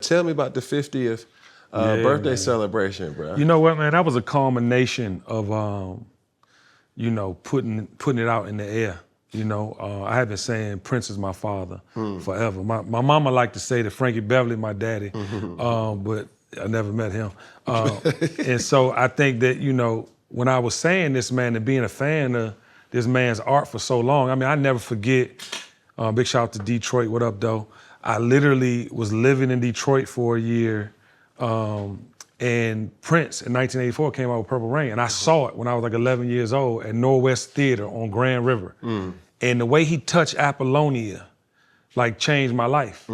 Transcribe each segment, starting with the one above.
tell me about the 50th birthday celebration, bro. You know what, man? That was a culmination of, you know, putting it out in the air. You know, I have been saying Prince is my father forever. My mama liked to say that Frankie Beverly my daddy, but I never met him. And so I think that, you know, when I was saying this, man, and being a fan of this man's art for so long, I mean, I never forget, big shout out to Detroit, what up, though? I literally was living in Detroit for a year, and Prince in 1984 came out with Purple Rain, and I saw it when I was like 11 years old at Norwest Theater on Grand River. And the way he touched Apollonia, like, changed my life.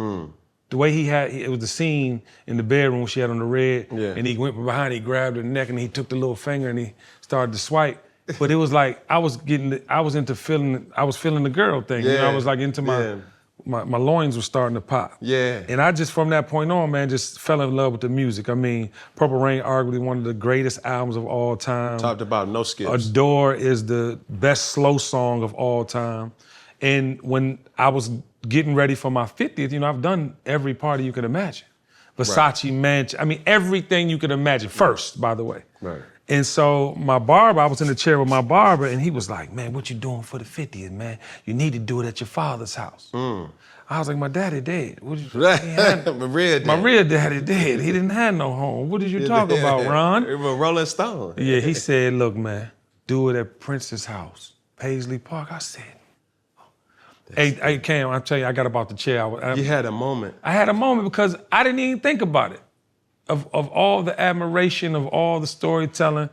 The way it was the scene in the bedroom she had on the red, and he went from behind, he grabbed her neck, and he took the little finger and he started to swipe. But it was like, I was feeling the girl thing. You know, I was like into my loins were starting to pop. And I just, from that point on, man, just fell in love with the music. I mean, Purple Rain, arguably one of the greatest albums of all time. Talked about no skips. Adore is the best slow song of all time. And when I was getting ready for my 50th, you know, I've done every party you could imagine. Versace Mansion, I mean, everything you could imagine, first, by the way. And so my barber, I was in the chair with my barber, and he was like, man, what you doing for the 50th, man? You need to do it at your father's house. I was like, my daddy dead. My real daddy dead. He didn't have no home. What did you talk about, Ron? It was Rolling Stone. Yeah, he said, look, man, do it at Prince's house, Paisley Park. I said, hey, Cam, I'll tell you, I got about the chair. You had a moment. I had a moment because I didn't even think about it. Of all the admiration, of all the storytelling,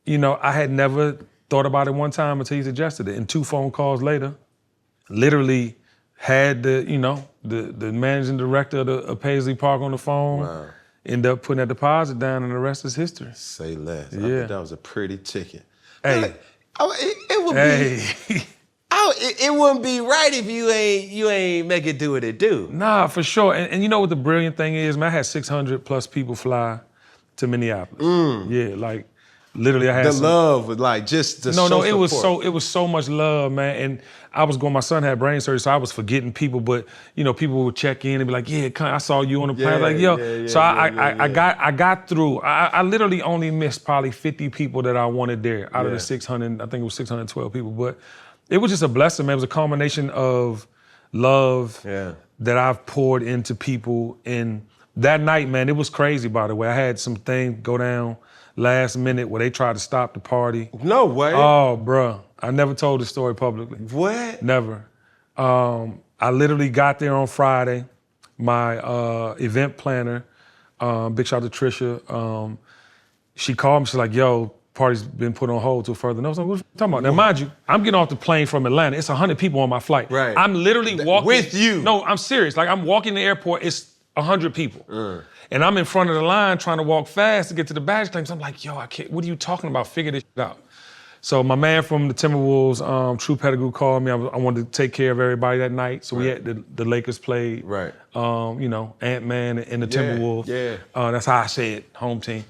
you know, I had never thought about it one time until he suggested it. And 2 phone calls later, literally had the managing director of Paisley Park on the phone, ended up putting that deposit down, and the rest is history. Say less. I Yeah. think that was a pretty ticket. Hey. It would be... it wouldn't be right if you ain't make it do what it do. Nah, for sure. And you know what the brilliant thing is, man? I had 600 plus people fly to Minneapolis. Yeah, like literally I had love was like just the No, it was so much love, man. And I was going, my son had brain surgery, so I was forgetting people, but you know, people would check in and be like, yeah, I saw you on the plane. Like, yo. So I got through. I literally only missed probably 50 people that I wanted there out of the 600, I think it was 612 people. But it was just a blessing, man. It was a culmination of love that I've poured into people. And that night, man, it was crazy, by the way. I had some things go down last minute where they tried to stop the party. No way. Oh, bruh. I never told the story publicly. What? Never. I literally got there on Friday. My event planner, big shout out to Trisha, she called me, she's like, yo, party's been put on hold till further notice. What are you talking about? Now, mind you, I'm getting off the plane from Atlanta. It's 100 people on my flight. Right. I'm literally walking. With you? No, I'm serious. Like, I'm walking the airport, it's 100 people. And I'm in front of the line trying to walk fast to get to the baggage claim. So I'm like, yo, I can't, what are you talking about? Figure this out. So my man from the Timberwolves, True Pettigrew, called me. I wanted to take care of everybody that night. So we had the Lakers played. Right. You know, Ant-Man and the Timberwolves. Yeah. That's how I say it, home team.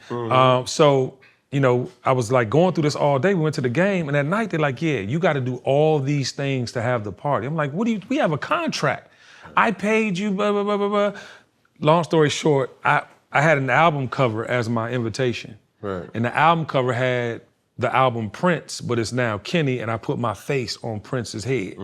So, you know, I was like going through this all day. We went to the game, and at night they're like, yeah, you got to do all these things to have the party. I'm like, we have a contract. I paid you, blah, blah, blah, blah, blah. Long story short, I had an album cover as my invitation. Right. And the album cover had the album Prince, but it's now Kenny, and I put my face on Prince's head.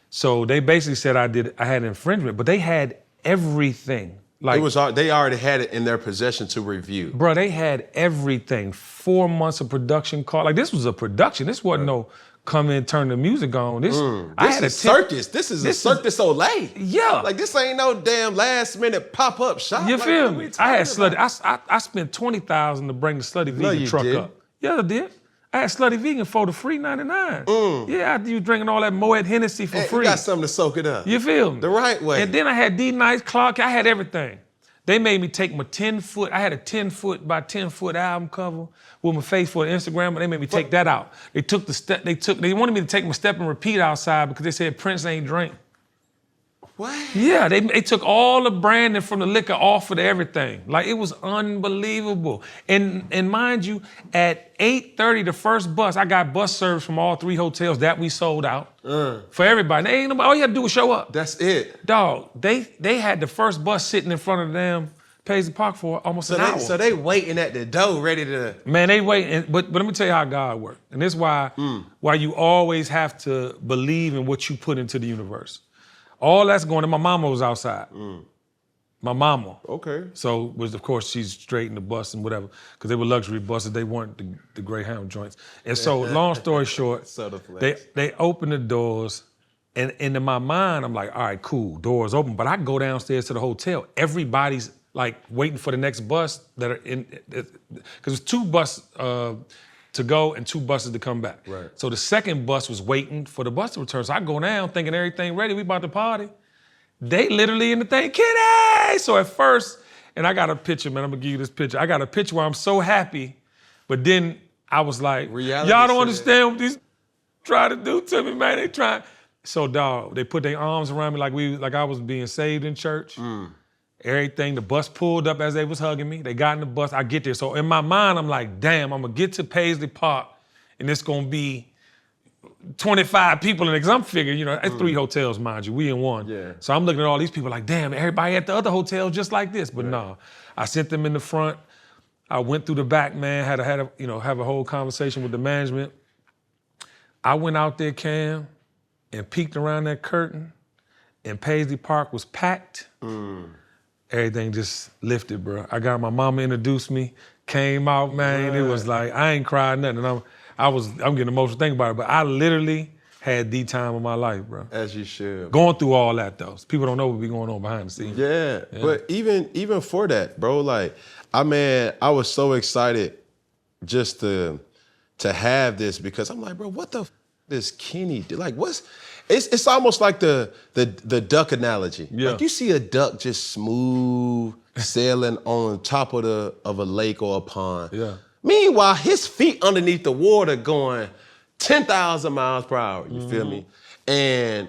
So they basically said I had infringement, but they had everything. Like, they already had it in their possession to review. Bro, they had everything. 4 months of production cost. Like, this was a production. This wasn't no come in, turn the music on. This is a circus. This is a Cirque du Soleil. Yeah. Like, this ain't no damn last minute pop-up shop. You like, feel me? I had Slutty. I spent $20,000 to bring the Slutty Vegan truck up. Yeah, I did. I had Slutty Vegan for the free $99. Yeah, you drinking all that Moet Hennessy for free. You got something to soak it up. You feel me? The right way. And then I had D-Nice Clark. I had everything. They made me take my 10-foot, I had a 10-foot by 10-foot album cover with my face for Instagram, but they made me take that out. They took they wanted me to take my step and repeat outside because they said Prince ain't drink. What? Yeah, they took all the branding from the liquor off of everything. Like, it was unbelievable. And mind you, at 8:30, the first bus, I got bus service from all 3 hotels that we sold out for everybody. They ain't nobody, all you had to do was show up. That's it. Dog, they had the first bus sitting in front of the damn Paisley Park for almost an hour. So they waiting at the door ready to... Man, they waiting, but let me tell you how God works. And this is why you always have to believe in what you put into the universe. All that's going on. My mama was outside. My mama. Okay. So, of course, she's straight in the bus and whatever, because they were luxury buses. They weren't the Greyhound joints. And so, long story short, they opened the doors, and in my mind, I'm like, all right, cool, doors open. But I go downstairs to the hotel. Everybody's like waiting for the next bus that are in, because there's 2 buses to go and 2 buses to come back. Right. So the second bus was waiting for the bus to return. So I go down thinking everything ready, we about to party. They literally in the thing, Kitty! So at first, and I got a picture, man, I'm gonna give you this picture. I got a picture where I'm so happy, but then I was like, reality y'all don't understand what these try to do to me, man. They try. So dog, they put their arms around me like I was being saved in church. Everything, the bus pulled up as they was hugging me. They got in the bus, I get there. So in my mind, I'm like, damn, I'm gonna get to Paisley Park and it's gonna be 25 people in it. Cause I'm figuring, it's 3 hotels, mind you, we in 1. Yeah. So I'm looking at all these people like, damn, everybody at the other hotel just like this. But no, I sent them in the front. I went through the back, man, had have a whole conversation with the management. I went out there, Cam, and peeked around that curtain, and Paisley Park was packed. Everything just lifted, bro. I got my mama introduced me, came out, man. It was like, I ain't cried nothing. And I'm getting emotional thinking about it, but I literally had the time of my life, bro. As you should. Going through all that, though. People don't know what be going on behind the scenes. Yeah. But even for that, bro, like, I was so excited just to have this, because I'm like, bro, what the does Kenny do? Like, it's almost like the duck analogy. Yeah. Like, you see a duck just smooth sailing on top of a lake or a pond. Yeah. Meanwhile, his feet underneath the water going 10,000 miles per hour, you feel me? And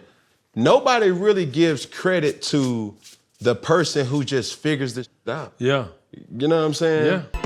nobody really gives credit to the person who just figures this out. Yeah. You know what I'm saying? Yeah.